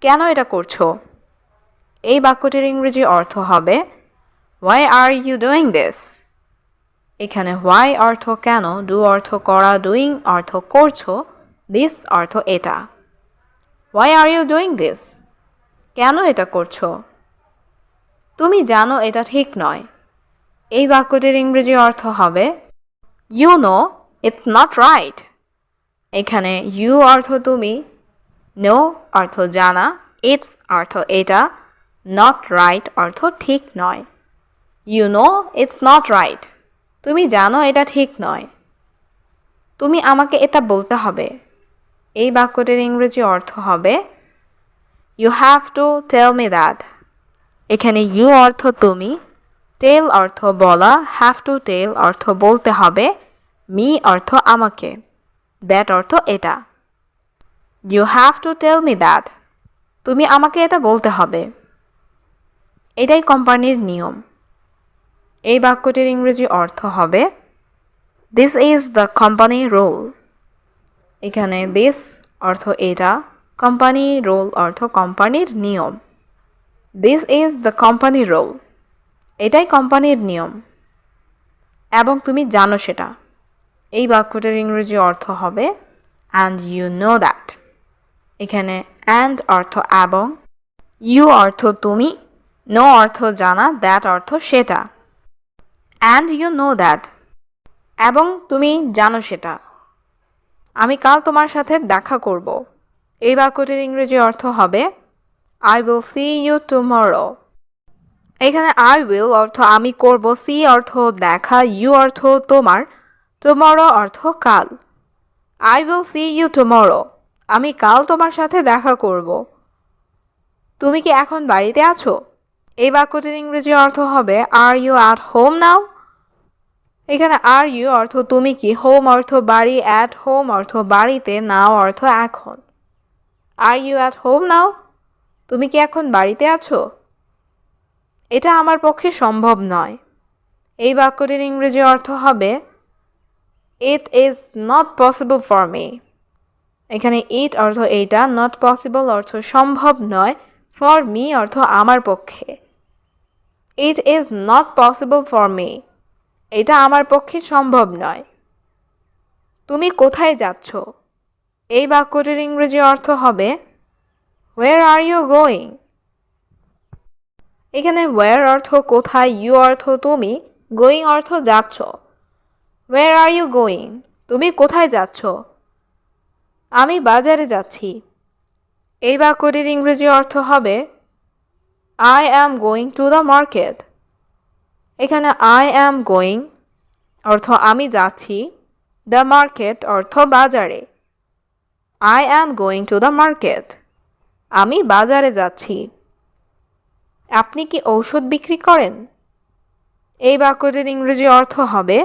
কেন এটা করছো? এই বাক্যটির ইংরেজি অর্থ হবে Why are you doing this? এখানে why অর্থ কেন, do অর্থ করা, doing অর্থ করছো, this অর্থ এটা। Why are you doing this? কেন এটা করছো? তুমি জানো এটা ঠিক নয়। এই বাক্যটির ইংরেজি অর্থ হবে You know it's not right. এখানে you অর্থ তুমি, know অর্থ জানা, it's অর্থ এটা, not right অর্থ ঠিক নয়। You know it's not right. তুমি জানো এটা ঠিক নয়। তুমি আমাকে এটা বলতে হবে। এই বাক্যটির ইংরেজি অর্থ হবে You have to tell me that. এখানে you অর্থ তুমি, tell অর্থ বলা, have to tell অর্থ বলতে হবে, me অর্থ আমাকে, that অর্থ এটা। You have to tell me that. তুমি আমাকে এটা বলতে হবে। এটাই কোম্পানির নিয়ম। এই বাক্যটির ইংরেজি অর্থ হবে This is the company rule. এখানে this অর্থ এটা, কোম্পানি রুল অর্থ কোম্পানির নিয়ম। This is the company rule. এটাই কোম্পানির নিয়ম এবং তুমি জানো সেটা। এই বাক্যটির ইংরেজি অর্থ হবে And you know that. এখানে and অর্থ এবং, you অর্থ তুমি, know অর্থ জানা, that অর্থ সেটা। And you know that. এবং তুমি জানো সেটা। আমি কাল তোমার সাথে দেখা করব। এই বাক্যটির ইংরেজি অর্থ হবে I will see you tomorrow. এখানে I will অর্থ আমি করব, see অর্থ দেখা, you অর্থ তোমার, tomorrow অর্থ কাল। I will see you tomorrow. আমি কাল তোমার সাথে দেখা করব। তুমি কি এখন বাড়িতে আছো? এই বাক্যটির ইংরেজি অর্থ হবে Are you at home now? এখানে are you অর্থ তুমি কি, home অর্থ বাড়ি, at home অর্থ বাড়িতে, now অর্থ এখন। Are you at home now? তুমি কি এখন বাড়িতে আছো? এটা আমার পক্ষে সম্ভব নয়। এই বাক্যটির ইংরেজি অর্থ হবে It is not possible for me. এখানে it অর্থ এইটা, not possible অর্থ সম্ভব নয়, for me অর্থ আমার পক্ষে। It is not possible for me. এটা আমার পক্ষে সম্ভব নয়। তুমি কোথায় যাচ্ছ? এই বাক্যটির ইংরেজি অর্থ হবে Where are you going? এখানে where অর্থ কোথায়, you অর্থ তুমি, going অর্থ যাচ্ছ। Where are you going? তুমি কোথায় যাচ্ছ? আমি বাজারে যাচ্ছি। এই বাক্যটির ইংরেজি অর্থ হবে I am going to the market. এখানে I am going অর্থ আমি যাচ্ছি, the market অর্থ বাজারে। I am going to the market. আমি বাজারে যাচ্ছি। আপনি কি ঔষধ বিক্রি করেন? এই বাক্যটির ইংরেজি অর্থ হবে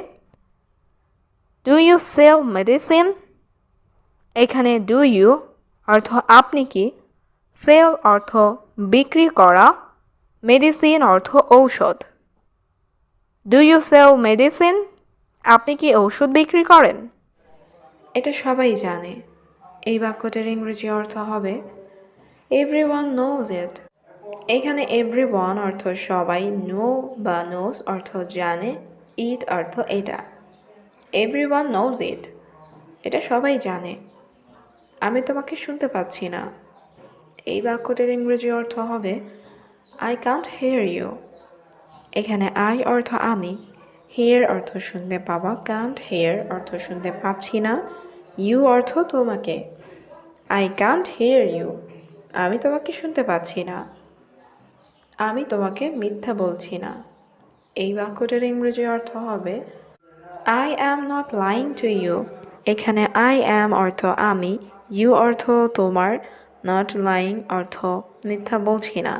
Do you sell medicine? এখানে do you অর্থ আপনি কি, sell অর্থ বিক্রি করা, medicine অর্থ ঔষধ। Do you sell medicine? আপনি কি ঔষধ বিক্রি করেন? এটা সবাই জানে। এই বাক্যটির ইংরেজি অর্থ হবে Everyone knows it. এখানে everyone অর্থ সবাই, know বা knows অর্থ জানে, it অর্থ এটা। Everyone knows it. এটা সবাই জানে। আমি তোমাকে শুনতে পাচ্ছি না। এই বাক্যটির ইংরেজি অর্থ হবে I can't hear you. এখানে I অর্থ আমি, hear অর্থ শুনতে পাওয়া, can't hear অর্থ শুনতে পাচ্ছি না, you অর্থ তোমাকে। I can't hear you. আমি তোমাকে শুনতে পাচ্ছি না। আমি তোমাকে মিথ্যা বলছি না। এই বাক্যটির ইংরেজি অর্থ হবে I am not lying to you. এখানে I am অর্থ আমি, you অর্থ তোমার, not lying অর্থ মিথ্যা বলছি না।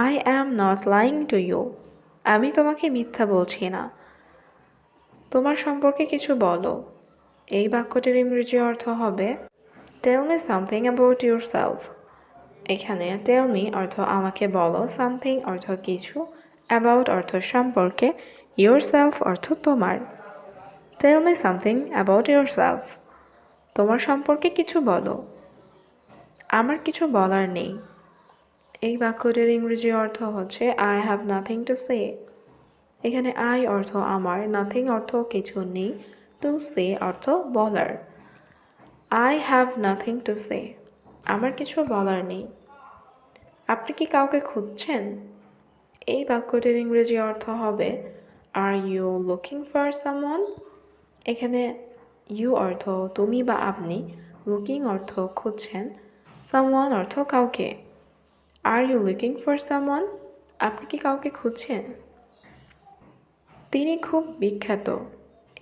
I am not lying to you. আমি তোমাকে মিথ্যা বলছি না। তোমার সম্পর্কে কিছু বলো। এই বাক্যটির ইংরেজি অর্থ হবে Tell me something about yourself. এখানে tell me অর্থ আমাকে বলো, something অর্থ কিছু, about অর্থ সম্পর্কে, yourself অর্থ তোমার। Tell me something about yourself. তোমার সম্পর্কে কিছু বলো। আমার কিছু বলার নেই। এই বাক্যটির ইংরেজি অর্থ হচ্ছে I have nothing to say. এখানে আই অর্থ আমার, নাথিং অর্থ কিছু নেই, টু সে অর্থ বলার। I have nothing to say, আমার কিছু বলার নেই। আপনি কি কাউকে খুঁজছেন? এই বাক্যটির ইংরেজি অর্থ হবে are you looking for someone. এখানে ইউ অর্থ তুমি বা আপনি, লুকিং অর্থ খুঁজছেন, সামওয়ান অর্থ কাউকে। Are you looking for someone, আপনি কি কাউকে খুঁজছেন? তিনি খুব বিখ্যাত।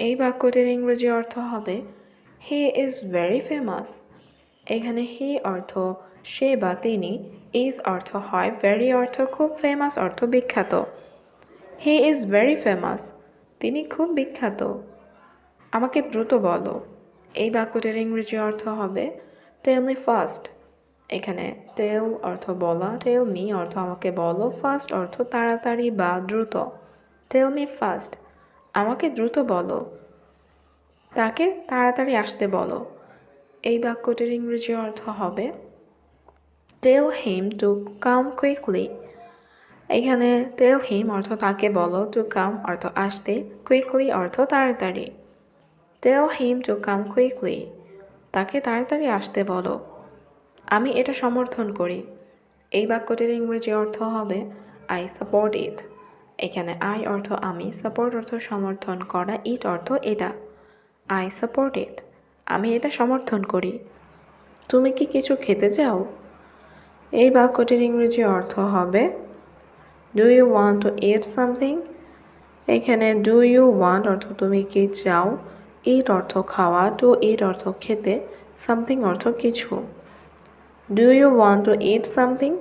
এই বাক্যটির ইংরেজি অর্থ হবে হি ইজ ভেরি ফেমাস। এখানে হি অর্থ সে বা তিনি, ইজ অর্থ হয়, ভেরি অর্থ খুব, ফেমাস অর্থ বিখ্যাত। হি ইজ ভেরি ফেমাস, তিনি খুব বিখ্যাত। আমাকে দ্রুত বলো। এই বাক্যটির ইংরেজি অর্থ হবে টেল মি ফাস্ট। এখানে টেল অর্থ বলা, টেল মি অর্থ আমাকে বলো, ফাস্ট অর্থ তাড়াতাড়ি বা দ্রুত। টেল মি ফাস্ট, আমাকে দ্রুত বলো। তাকে তাড়াতাড়ি আসতে বলো। এই বাক্যটির ইংরেজি অর্থ হবে টেল হিম টু কাম কুইকলি। এখানে টেল হিম অর্থ তাকে বলো, টু কাম অর্থ আসতে, কুইকলি অর্থ তাড়াতাড়ি। টেল হিম টু কাম কুইকলি, তাকে তাড়াতাড়ি আসতে বলো। আমি এটা সমর্থন করি। এই বাক্যটির ইংরেজি অর্থ হবে আই সাপোর্ট ইট। এখানে আই অর্থ আমি, সাপোর্ট অর্থ সমর্থন করা, ইট অর্থ এটা। আই সাপোর্ট ইট, আমি এটা সমর্থন করি। তুমি কি কিছু খেতে চাও? এই বাক্যটির ইংরেজি অর্থ হবে do you want to eat something. এখানে ডু ইউ ওয়ান্ট অর্থ তুমি কি চাও, ইট অর্থ খাওয়া, টু ইট অর্থ খেতে, সামথিং অর্থ কিছু। Do you want to eat something,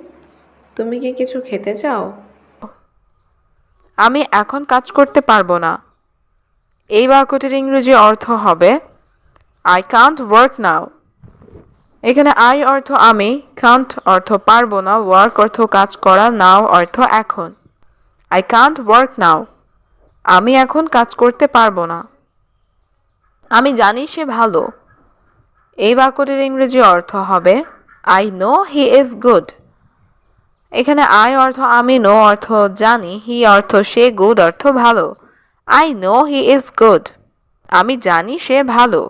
তুমি কি কিছু খেতে চাও? আমি এখন কাজ করতে পারবো না। এই বাক্যটির ইংরেজি অর্থ হবে আই কান্ট ওয়ার্ক নাও। এখানে আই অর্থ আমি, কান্ট অর্থ পারবো না, ওয়ার্ক অর্থ কাজ করা, নাও অর্থ এখন। আই কান্ট ওয়ার্ক নাও, আমি এখন কাজ করতে পারবো না। আমি জানি সে ভালো। এই বাক্যটির ইংরেজি অর্থ হবে I know he is good. এখানে আই অর্থ আমি, নো অর্থ জানি, হি অর্থ সে, গুড অর্থ ভালো। I know he is good, আমি জানি সে ভালো।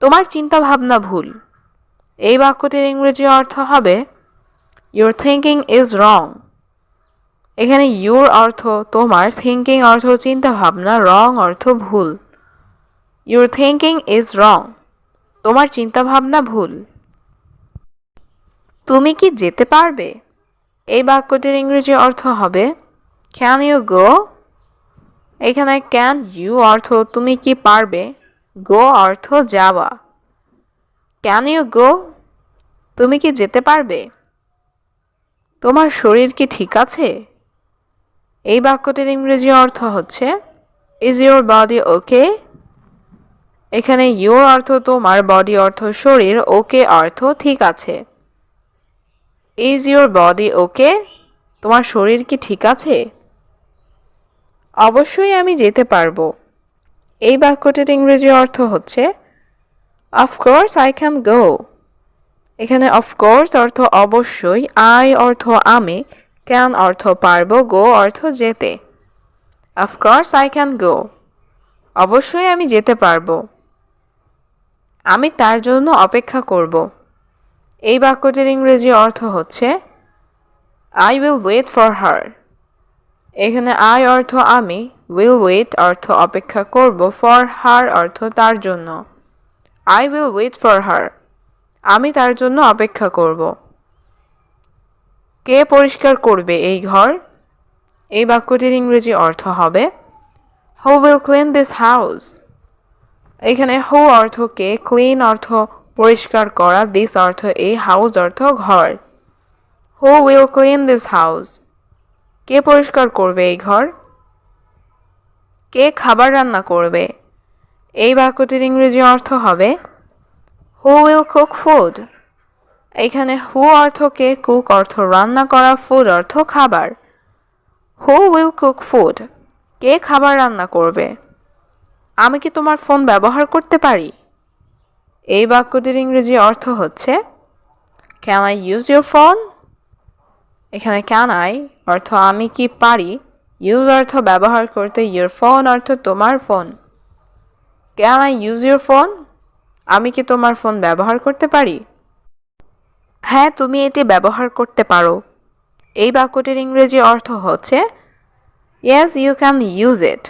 তোমার চিন্তা ভাবনা ভুল। এই বাক্যটির ইংরেজি অর্থ হবে ইউর থিঙ্কিং ইজ রং। এখানে ইউর অর্থ তোমার, থিঙ্কিং অর্থ চিন্তা ভাবনা, রং অর্থ ভুল। ইউর থিঙ্কিং ইজ রং, তোমার চিন্তা ভাবনা ভুল। তুমি কি যেতে পারবে? এই বাক্যটির ইংরেজি অর্থ হবে ক্যান ইউ গো। এখানে ক্যান ইউ অর্থ তুমি কি পারবে, গো অর্থ যাওয়া। ক্যান ইউ গো, তুমি কি যেতে পারবে? তোমার শরীর কি ঠিক আছে? এই বাক্যটির ইংরেজি অর্থ হচ্ছে ইজ ইউর বডি ওকে। এখানে ইউর অর্থ তোমার, বডি অর্থ শরীর, ওকে অর্থ ঠিক আছে। ইজ ইউর বডি ওকে, তোমার শরীর কি ঠিক আছে? অবশ্যই আমি যেতে পারবো। এই বাক্যটির ইংরেজি অর্থ হচ্ছে অফকোর্স আই ক্যান গো। এখানে অফকোর্স অর্থ অবশ্যই, আই অর্থ আমি, ক্যান অর্থ পারবো, গো অর্থ যেতে। অফকোর্স আই ক্যান গো, অবশ্যই আমি যেতে পারবো। আমি তার জন্য অপেক্ষা করব। এই বাক্যটির ইংরেজি অর্থ হচ্ছে I will wait for her. এখানে আই অর্থ আমি, উইল ওয়েট অর্থ অপেক্ষা করব, ফর হার অর্থ তার জন্য। I will wait for her, আমি তার জন্য অপেক্ষা করব। কে পরিষ্কার করবে এই ঘর? এই বাক্যটির ইংরেজি অর্থ হবে হু উইল ক্লিন দিস হাউস। এখানে হু অর্থ কে, ক্লিন অর্থ পরিষ্কার করা, দিস অর্থ এই, হাউস অর্থ ঘর। Who will clean this house, কে পরিষ্কার করবে এই ঘর? কে খাবার রান্না করবে? এই বাক্যটির ইংরেজি অর্থ হবে হু উইল কুক ফুড। এখানে হু অর্থ কে, কুক অর্থ রান্না করা, ফুড অর্থ খাবার। হু উইল কুক ফুড, কে খাবার রান্না করবে? আমি কি তোমার ফোন ব্যবহার করতে পারি? এই বাক্যটির ইংরেজি অর্থ হচ্ছে can I use your phone? এখানে ক্যান আই অর্থ আমি কি পারি, ইউজ অর্থ ব্যবহার করতে, ইউর ফোন অর্থ তোমার phone. Can I use your phone? আমি কি তোমার ফোন ব্যবহার করতে পারি? হ্যাঁ, তুমি এটি ব্যবহার করতে পারো। এই বাক্যটির ইংরেজি অর্থ হচ্ছে yes you can use it.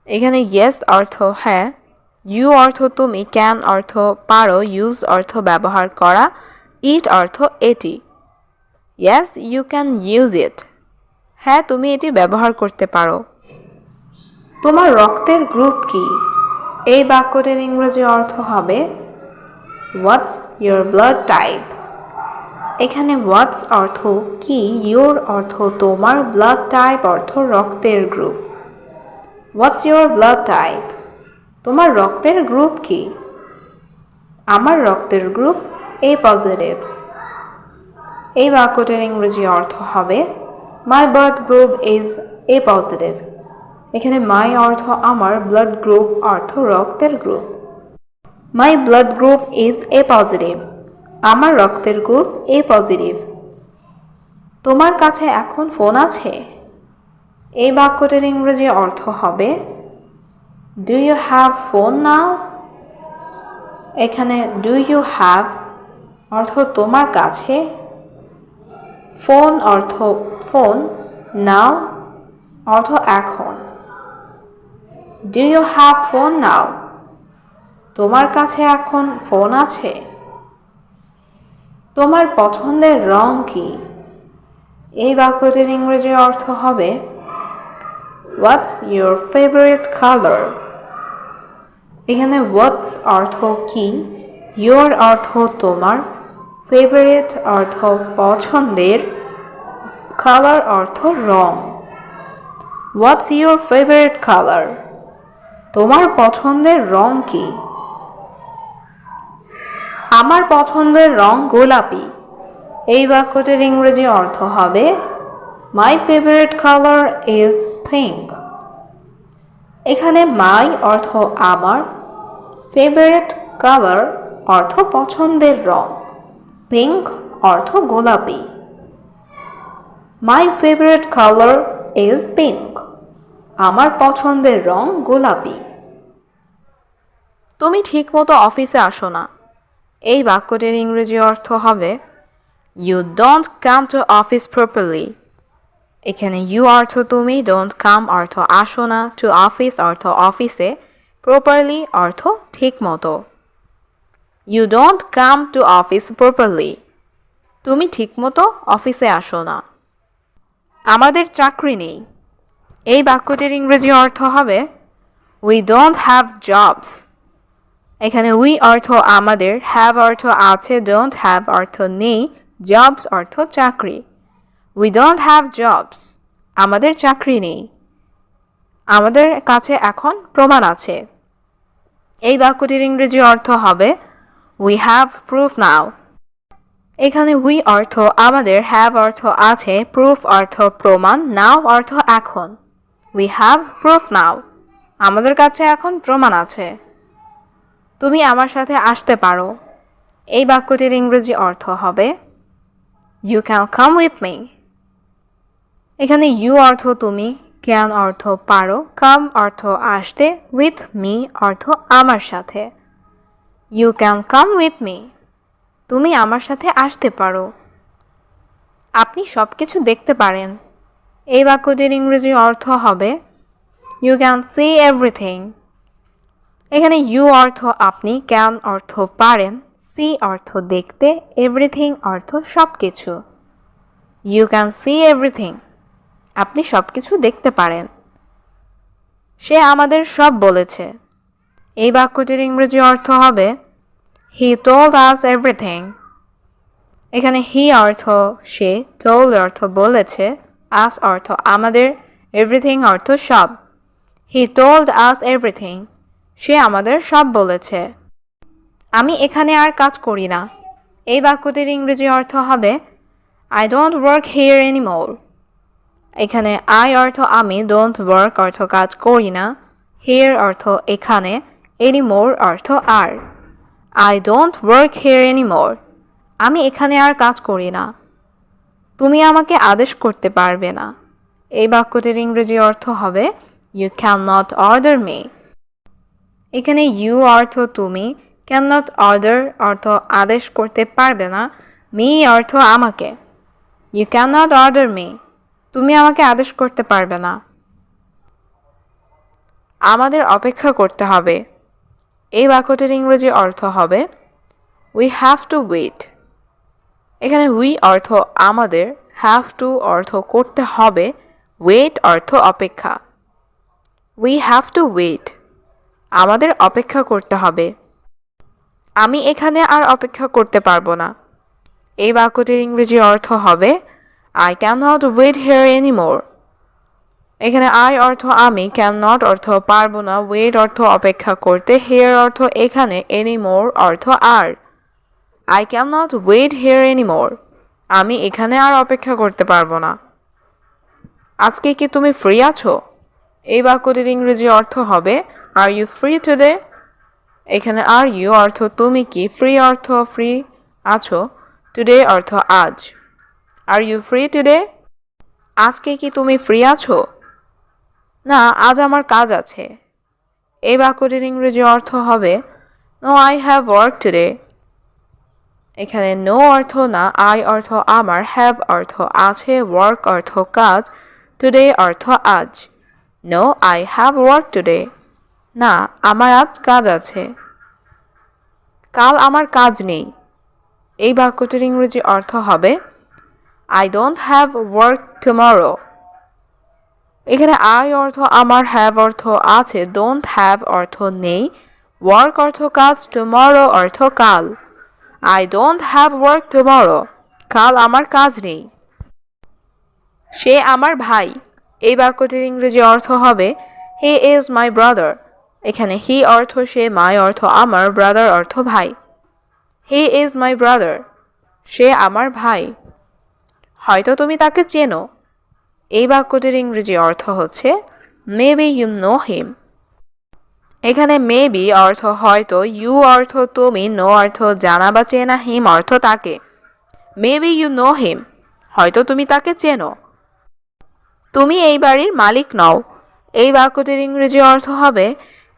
এখানে ইয়েস অর্থ হ্যাঁ, ইউ অর্থ তুমি, ক্যান অর্থ পারো, ইউজ অর্থ ব্যবহার করা, ইট অর্থ এটি। Yes you can use it. হ্যাঁ, তুমি এটি ব্যবহার করতে পারো। তোমার রক্তের গ্রুপ কি? এই বাক্যটির ইংরেজি অর্থ হবে হোয়াটস ইয়োর ব্লাড টাইপ। এখানে হোয়াটস অর্থ কি, ইয়োর অর্থ তোমার, ব্লাড টাইপ অর্থ রক্তের group. What's your blood type? তোমার রক্তের গ্রুপ কি? আমার রক্তের গ্রুপ এ পজিটিভ। এই বাক্যটির ইংরেজি অর্থ হবে মাই blood group is a positive. এখানে মাই অর্থ আমার, ব্লাড গ্রুপ অর্থ রক্তের group. My blood group is a positive. আমার রক্তের গ্রুপ এ পজিটিভ। তোমার কাছে এখন ফোন আছে? এই বাক্যটির ইংরেজি অর্থ হবে ডু ইউ হ্যাভ ফোন নাও? এখানে ডু ইউ হ্যাভ অর্থ তোমার কাছে, ফোন অর্থ ফোন, নাও অর্থ এখন। ডু ইউ হ্যাভ ফোন নাও? তোমার কাছে এখন ফোন আছে? তোমার পছন্দের রং কি? এই বাক্যটির ইংরেজি অর্থ হবে হোয়াটস ইয়োর ফেভারিট কালার? এখানে হোয়াটস অর্থ কি, ইয়োর অর্থ তোমার, ফেভারিট অর্থ পছন্দের, কালার অর্থ রং। What's your favourite colour? তোমার পছন্দের রং কি? আমার পছন্দের রং গোলাপি। এই বাক্যটির ইংরেজি অর্থ হবে my favourite colour is pink. এখানে মাই অর্থ আমার, ফেভারিট কালার অর্থ পছন্দের রং, পিঙ্ক অর্থ গোলাপি। My favourite colour is pink. আমার পছন্দের রং গোলাপি। তুমি ঠিকমতো অফিসে আসো না। এই বাক্যটির ইংরেজি অর্থ হবে you don't come to office properly. এখানে ইউ অর্থ তুমি, ডোন্ট কাম অর্থ আসো না, টু অফিস অর্থ অফিসে, প্রপারলি অর্থ ঠিক মতো। You don't come to office properly. তুমি ঠিকমতো অফিসে আসো না। আমাদের চাকরি নেই। এই বাক্যটির ইংরেজি অর্থ হবে উই ডোন্ট হ্যাভ জবস। এখানে উই অর্থ আমাদের, হ্যাভ অর্থ আছে, ডোন্ট হ্যাভ অর্থ নেই, জবস অর্থ চাকরি। We don't have jobs. আমাদের চাকরি নেই। আমাদের কাছে এখন প্রমাণ আছে। এই বাক্যটির ইংরেজি অর্থ হবে উই হ্যাভ প্রুফ নাও। এখানে উই অর্থ আমাদের, হ্যাভ অর্থ আছে, প্রুফ অর্থ প্রমাণ, নাও অর্থ এখন। উই হ্যাভ প্রুফ নাও। আমাদের কাছে এখন প্রমাণ আছে। তুমি আমার সাথে আসতে পারো। এই বাক্যটির ইংরেজি অর্থ হবে you can come with me. এখানে ইউ অর্থ তুমি, ক্যান অর্থ পারো, কাম অর্থ আসতে, উইথ মি অর্থ আমার সাথে। You can come with me. তুমি আমার সাথে আসতে পারো। আপনি সব কিছু দেখতে পারেন। এই বাক্যটির ইংরেজি অর্থ হবে ইউ ক্যান সি এভরিথিং। এখানে ইউ অর্থ আপনি, ক্যান অর্থ পারেন, সি অর্থ দেখতে, এভরিথিং অর্থ সব কিছু। You can see everything. আপনি সব কিছু দেখতে পারেন। সে আমাদের সব বলেছে। এই বাক্যটির ইংরেজি অর্থ হবে হি টোল্ড আস এভরিথিং। এখানে হি অর্থ সে, টোল্ড অর্থ বলেছে, আস অর্থ আমাদের, এভরিথিং অর্থ সব। He told us everything. সে আমাদের সব বলেছে। আমি এখানে আর কাজ করি না। এই বাক্যটির ইংরেজি অর্থ হবে I don't work here anymore. এখানে আই অর্থ আমি, ডোন্ট ওয়ার্ক অর্থ কাজ করি না, হিয়ার অর্থ এখানে, এনিমোর অর্থ আর। I don't work here anymore. আমি এখানে আর কাজ করি না। তুমি আমাকে আদেশ করতে পারবে না। এই বাক্যটির ইংরেজি অর্থ হবে you can not order me. এখানে ইউ অর্থ তুমি, ক্যান নট অর্ডার অর্থ আদেশ করতে পারবে না, মি অর্থ আমাকে। You can not order me, তুমি আমাকে আদেশ করতে পারবে না। আমাদের অপেক্ষা করতে হবে। এই বাক্যটির ইংরেজি অর্থ হবে উই হ্যাভ টু ওয়েট। এখানে উই অর্থ আমাদের, হ্যাভ টু অর্থ করতে হবে, ওয়েট অর্থ অপেক্ষা। উই হ্যাভ টু ওয়েট, আমাদের অপেক্ষা করতে হবে। আমি এখানে আর অপেক্ষা করতে পারবো না। এই বাক্যটির ইংরেজি অর্থ হবে I can not wait here anymore. এখানে আই অর্থ আমি, ক্যান নট অর্থ পারবো না, ওয়েট অর্থ অপেক্ষা করতে, হিয়ার অর্থ এখানে, এনিমোর অর্থ আর। I can not wait here anymore, আমি এখানে আর অপেক্ষা করতে পারবো না। আজকে কি তুমি ফ্রি আছো? এই বাক্যটির ইংরেজি অর্থ হবে আর ইউ ফ্রি টুডে। এখানে আর ইউ অর্থ তুমি কি, ফ্রি অর্থ ফ্রি আছো, টুডে অর্থ আজ। Are you free today? আজকে কি তুমি ফ্রি আছো? না, আজ আমার কাজ আছে। এই বাক্যটির ইংরেজি অর্থ হবে no I have work today. এখানে নো অর্থ না, আই অর্থ আমার, হ্যাভ অর্থ আছে, ওয়ার্ক অর্থ কাজ, টুডে অর্থ আজ। No I have work today, না আমার আজ কাজ আছে। কাল আমার কাজ নেই। এই বাক্যটির ইংরেজি অর্থ হবে I don't have work tomorrow. এখানে আই অর্থ আমার, হ্যাভ অর্থ আছে, ডোন্ট হ্যাভ অর্থ নেই, ওয়ার্ক অর্থ কাজ, টুমরো অর্থ কাল। I don't have work tomorrow, কাল আমার কাজ নেই। সে আমার ভাই। এই বাক্যটির ইংরেজি অর্থ হবে হি ইজ মাই ব্রাদার। এখানে হি অর্থ সে, মাই অর্থ আমার, ব্রাদার অর্থ ভাই। হি ইজ মাই ব্রাদার, সে আমার ভাই। হয়তো তুমি তাকে চেনো। এই বাক্যটির ইংরেজি অর্থ হচ্ছে মেবি ইউ নো হিম। এখানে মেবি অর্থ হয়তো, ইউ অর্থ তুমি, নো অর্থ জানা বা চেনা, হিম অর্থ তাকে। মেবি ইউ নো হিম, হয়তো তুমি তাকে চেনো। তুমি এই বাড়ির মালিক নও। এই বাক্যটির ইংরেজি অর্থ হবে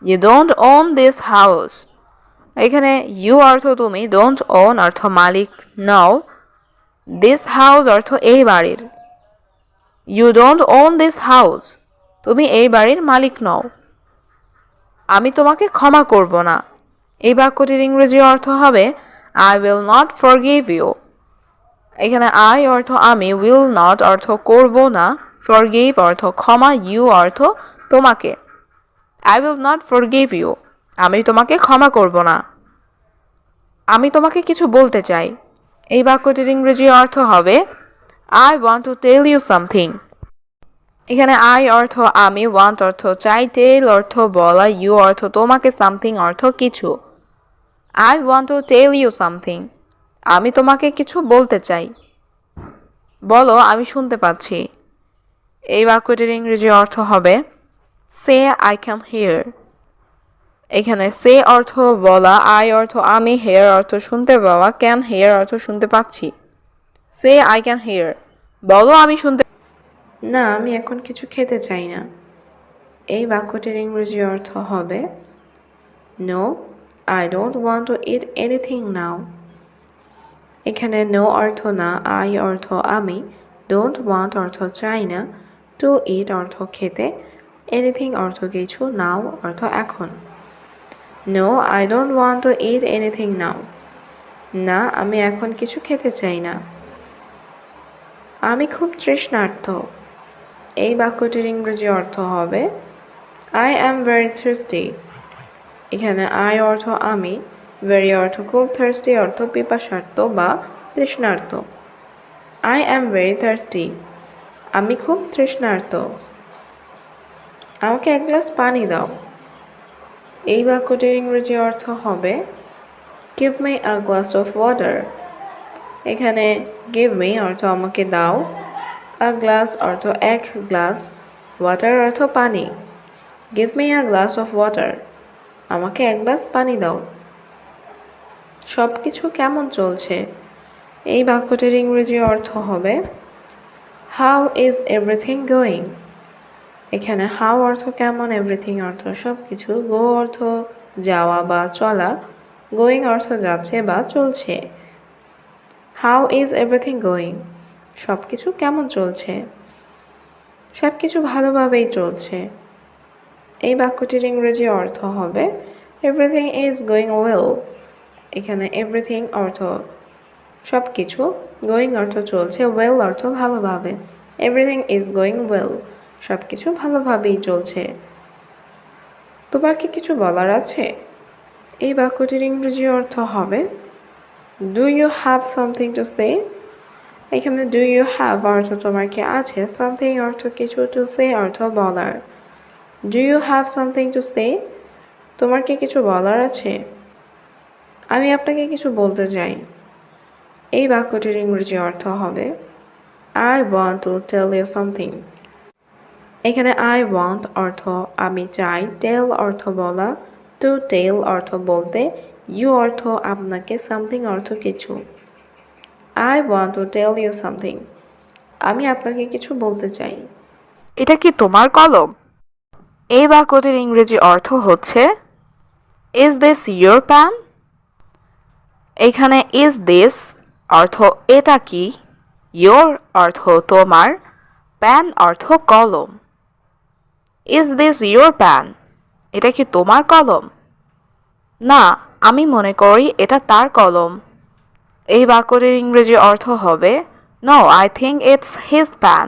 you don't own this house. এখানে ইউ অর্থ তুমি, ডোন্ট ওন অর্থ মালিক নও, দিস হাউস অর্থ এই বাড়ির। You don't own this house, তুমি এই বাড়ির মালিক নও। আমি তোমাকে ক্ষমা করব না। এই বাক্যটির ইংরেজি অর্থ হবে I will not forgive you. এখানে আই অর্থ আমি, উইল নট অর্থ করব না, ফরগিভ অর্থ ক্ষমা, ইউ অর্থ তোমাকে। I will not forgive you, আমি তোমাকে ক্ষমা করব না। আমি তোমাকে কিছু বলতে চাই। এই বাক্যটির ইংরেজি অর্থ হবে I want to tell you something. এখানে আই অর্থ আমি, ওয়ান্ট অর্থ চাই, টেল অর্থ বলা, ইউ অর্থ তোমাকে, সামথিং অর্থ কিছু। I want to tell you something, আমি তোমাকে কিছু বলতে চাই। বলো, আমি শুনতে পাচ্ছি। এই বাক্যটির ইংরেজি অর্থ হবে সে আই ক্যান হিয়ার। এখানে সে অর্থ বলা, আই অর্থ আমি, হেয়ার অর্থ শুনতে পাওয়া, ক্যান হিয়ার অর্থ শুনতে পাচ্ছি। সে আই ক্যান হিয়ার, বলো আমি শুনতে। না, আমি এখন কিছু খেতে চাই না। এই বাক্যটির ইংরেজি অর্থ হবে no I don't want to eat anything now. এখানে নো অর্থ না, আই অর্থ আমি, ডোন্ট ওয়ান্ট অর্থ চাই না, টু ইট অর্থ খেতে, এনিথিং অর্থ কিছু, নাও অর্থ এখন। No I don't want to eat anything now, না আমি এখন কিছু খেতে চাই না। আমি খুব তৃষ্ণার্ত। এই বাক্যটির ইংরেজি অর্থ হবে আই অ্যাম ভেরি থার্স্টি। এখানে আই অর্থ আমি, ভেরি অর্থ খুব, থার্স্টি অর্থ পিপাসার্ত বা তৃষ্ণার্ত। আই অ্যাম ভেরি থার্স্টি, আমি খুব তৃষ্ণার্ত। আমাকে এক গ্লাস পানি দাও। এই বাক্যটির ইংরেজি অর্থ হবে give me a glass of water. এখানে গিভ মি অর্থ আমাকে দাও, আ গ্লাস অর্থ এক গ্লাস, ওয়াটার অর্থ পানি। Give me a glass of water, আমাকে এক গ্লাস পানি দাও। সব কিছু কেমন চলছে? এই বাক্যটির ইংরেজি অর্থ হবে হাউ ইজ এভরিথিং গোয়িং। এখানে হাউ অর্থ কেমন, এভরিথিং অর্থ সব কিছু, গো অর্থ যাওয়া বা চলা, গোয়িং অর্থ যাচ্ছে বা চলছে। হাউ ইজ এভরিথিং গোয়িং, সব কিছু কেমন চলছে, সব কিছু ভালোভাবেই চলছে। এই বাক্যটির ইংরেজি অর্থ হবে এভরিথিং ইজ গোয়িং ওয়েল। এখানে এভরিথিং অর্থ সব কিছু, গোয়িং অর্থ চলছে, ওয়েল অর্থ ভালোভাবে। এভরিথিং ইজ গোয়িং ওয়েল, সব কিছু ভালোভাবেই চলছে। তোমার কি কিছু বলার আছে? এই বাক্যটির ইংরেজি অর্থ হবে do you have something to say. এখানে ডু ইউ হ্যাভ অর্থ তোমার কি আছে, সামথিং অর্থ কিছু, টু সে অর্থ বলার। Do you have something to say, তোমার কি কিছু বলার আছে? আমি আপনাকে কিছু বলতে চাই। এই বাক্যটির ইংরেজি অর্থ হবে I want to tell you something. এখানে আই ওয়ান্ট অর্থ আমি চাই, টেল অর্থ বলা, টু টেল অর্থ বলতে, ইউ অর্থ আপনাকে, সামথিং অর্থ কিছু। I want to tell you something, আমি আপনাকে কিছু বলতে চাই। এটা কি তোমার কলম? এই বাক্যটির ইংরেজি অর্থ হচ্ছে ইজ দিস ইয়োর প্যান। এখানে ইজ দিস অর্থ এটা কি, ইয়োর অর্থ তোমার, প্যান অর্থ কলম। ইজ দিস ইয়োর প্যান, এটা কি তোমার কলম? না, আমি মনে করি এটা তার কলম। এই বাক্যটির ইংরেজি অর্থ হবে no I think it's his pen.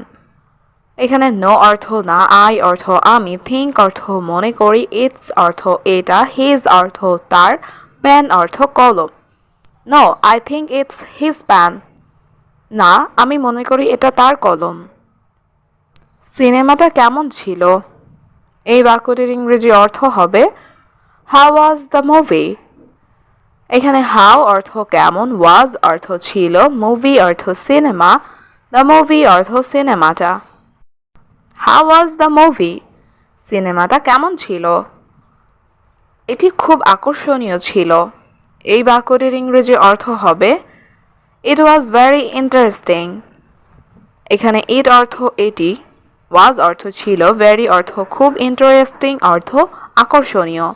এখানে নো অর্থ না, আই অর্থ আমি, থিঙ্ক অর্থ মনে করি, ইটস অর্থ এটা, হিজ অর্থ তার, প্যান অর্থ কলম। No I think it's his pen, না আমি মনে করি এটা তার কলম। সিনেমাটা কেমন ছিল? এই বাক্যটির ইংরেজি অর্থ হবে হাউ ওয়াজ দ্য মুভি। এখানে হাউ অর্থ কেমন, ওয়াজ অর্থ ছিল, মুভি অর্থ সিনেমা, দ্য মুভি অর্থ সিনেমাটা। হাউ ওয়াজ দ্য মুভি, সিনেমাটা কেমন ছিল? এটি খুব আকর্ষণীয় ছিল। এই বাক্যটির ইংরেজি অর্থ হবে ইট ওয়াজ ভেরি ইন্টারেস্টিং। এখানে ইট অর্থ এটি, ওয়াজ অর্থ ছিল, ভেরি অর্থ খুব, ইন্টারেস্টিং অর্থ আকর্ষণীয়।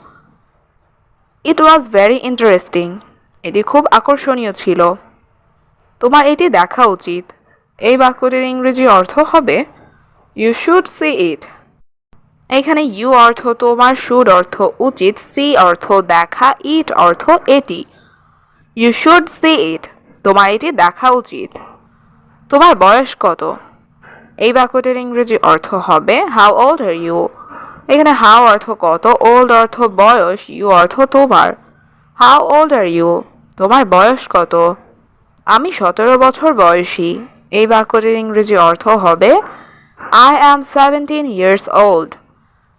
ইট ওয়াজ ভেরি ইন্টারেস্টিং, এটি খুব আকর্ষণীয় ছিল। তোমার এটি দেখা উচিত। এই বাক্যটির ইংরেজি অর্থ হবে ইউ শুড সি ইট। এখানে ইউ অর্থ তোমার, শুড অর্থ উচিত, সি অর্থ দেখা, ইট অর্থ এটি। ইউ শুড সি ইট, তোমার এটি দেখা উচিত। তোমার বয়স কত? এই বাক্যটির ইংরেজি অর্থ হবে হাউ ওল্ড আর ইউ। এখানে হাউ অর্থ কত, ওল্ড অর্থ বয়স, ইউ অর্থ তোমার। হাউ ওল্ড আর ইউ, তোমার বয়স কত? আমি 17 বছর বয়সী। এই বাক্যটির ইংরেজি অর্থ হবে আই অ্যাম 17 ইয়ার্স ওল্ড।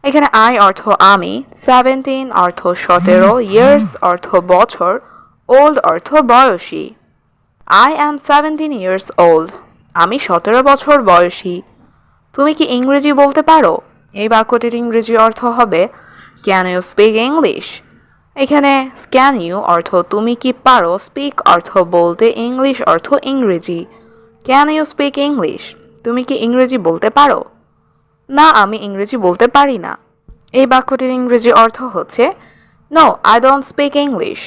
এখানে আই অর্থ আমি, 17 অর্থ 17, ইয়ার্স অর্থ বছর, ওল্ড অর্থ বয়সী। আই অ্যাম 17 ইয়ার্স ওল্ড, আমি 17 বছর বয়সী। তুমি কি ইংরেজি বলতে পারো? এই বাক্যটির ইংরেজি অর্থ হবে ক্যান ইউ স্পিক ইংলিশ। এখানে ক্যান ইউ অর্থ তুমি কি পারো, স্পিক অর্থ বলতে, ইংলিশ অর্থ ইংরেজি। ক্যান ইউ স্পিক ইংলিশ, তুমি কি ইংরেজি বলতে পারো? না, আমি ইংরেজি বলতে পারি না। এই বাক্যটির ইংরেজি অর্থ হচ্ছে no I don't speak English.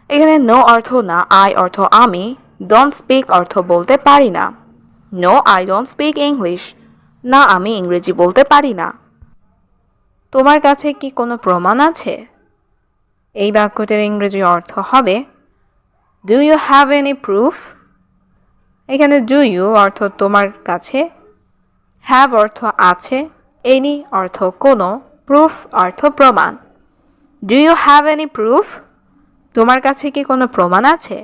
এখানে নো অর্থ না, আই অর্থ আমি, ডোন্ট স্পিক অর্থ বলতে পারি না। No I don't speak English, না আমি ইংরেজি বলতে পারি না। তোমার কাছে কি কোনো প্রমাণ আছে? এই বাক্যটির ইংরেজি অর্থ হবে do you have any proof. এখানে ডু ইউ অর্থ তোমার কাছে, হ্যাভ অর্থ আছে, এনি অর্থ কোনো, প্রুফ অর্থ প্রমাণ। Do you have any proof, তোমার কাছে কি কোনো প্রমাণ আছে?